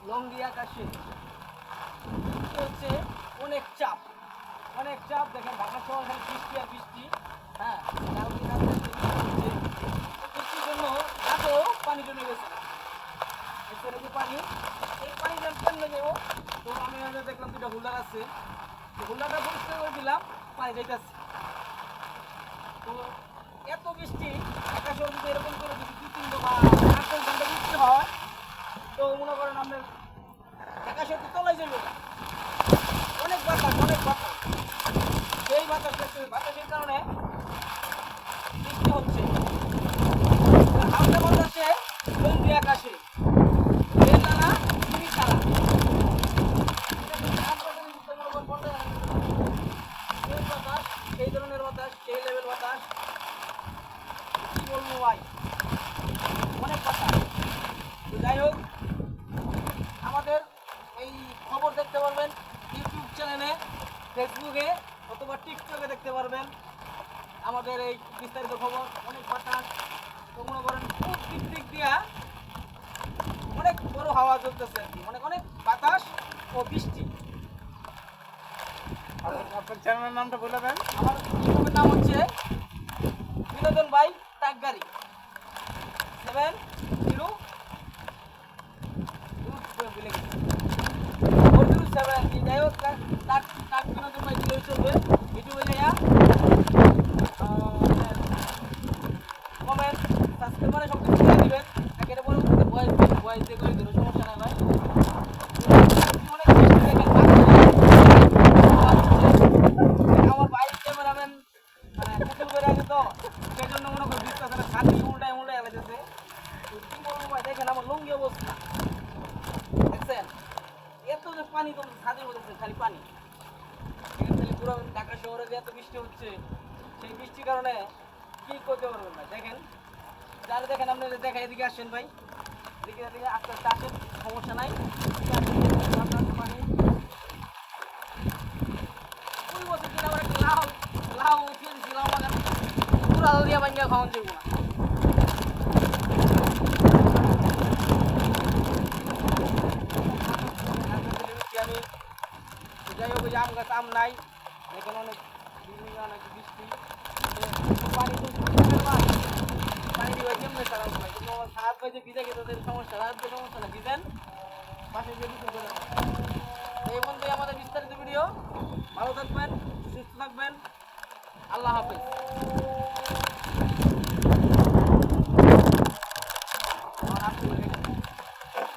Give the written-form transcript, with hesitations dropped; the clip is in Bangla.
লঙ্গি আকাশে হচ্ছে অনেক চাপ, দেখেন ঢাকা শহর খালি বৃষ্টি আর বৃষ্টি। হ্যাঁ, কালকে রাতে বৃষ্টির জন্য এত পানি জমে গেছে, পানি এই পানি কেমনে নেবো? তো আমি দেখলাম দুটা হুল্লার আছে, হুল্লারটা পরিষ্কার করে দিলাম, পানি যাইতেছে। তো এত বৃষ্টি ঢাকা শহর যদি এরকম করে যদি 2-3 বা 8-10 ঘন্টা বৃষ্টি হয়, তো মনে করেন আপনার ঢাকা শহর তো তলায় যাবে, অনেক বাতাস। সেই বাতাসের কারণে বৃষ্টি হচ্ছে, হালকা বাতাসে লঙ্গি আকাশে রেল নালা চিনি ছাড়া বাতাস, সেই ধরনের বাতাস, সেই লেভেল বাতাস, কি বলবো ভাই, অনেক বাতাস। তো যাই হোক, আমাদের এই খবর দেখতে পারবেন ইউটিউব চ্যানেলে, ফেসবুকে অথবা টিকটকে দেখতে পারবেন আমাদের এই বিস্তারিত খবর। অনেক বাতাস, তো মনে করেন খুব দিক দিয়া অনেক বড় হাওয়া চলতেছে আর কি, অনেক বাতাস ও বৃষ্টি। আপনার চ্যানেলের নামটা বলে দেন। আমার ইউটিউবের নাম হচ্ছে বিনোদন ভাই টাকগাড়ি 70 যাই হোক, টাক বিনোদন ভাই দিলেও চলবে। ইউটিউবে যাইয়া কমেন্ট সাবস্ক্রাইব মানে সব কিছু দিয়ে দিবেন, একেবারে পরবর্তীতে ভয়েস দিয়ে করে দেবেন, সমস্যা নাই ভাই। অনেক বৃষ্টি দেখেন, আমার বাইক ক্যামেরাম্যান পুতুল করে আছে, তো সেই জন্য মনে করি বৃষ্টি ছাতি উল্টায় এলাইতেছে। কি বলবো ভাই, দেখেন আমার লুঙ্গি অবস্থা দেখছেন, এত যে পানি, তো ছাদের মধ্যে খালি পানি। এখানে পুরো ঢাকা শহরে যে এত বৃষ্টি হচ্ছে, সেই বৃষ্টির কারণে কি করতে পারবেন ভাই। দেখেন যারা দেখেন, আপনি দেখা এদিকে আসেন ভাই, এদিকে আস্তে আস্তে আসেন, সমস্যা নাই। পানি ওই বছর দিন আবার একটা লাউ উঠিয়ে দিচ্ছি, লাউ বাগান পুরা দিয়া ভাঙ্গা খাওয়ান যাবো না। আমি যাই হোক, আম গাছ আম নাই, এখানে অনেক অনেক বৃষ্টি, পানি পানি দিবে কেমনে সারা ভাই, কিন্তু সাহায্য পাই যে ভিজে গেছে সমস্যা, রাত সমস্যা না, ভিজেন পাশে গিয়ে কিছু করে। এই বন্ধুই আমাদের বিস্তারিত ভিডিও, ভালো থাকবেন, সুস্থ থাকবেন, আল্লাহ হাফেজ।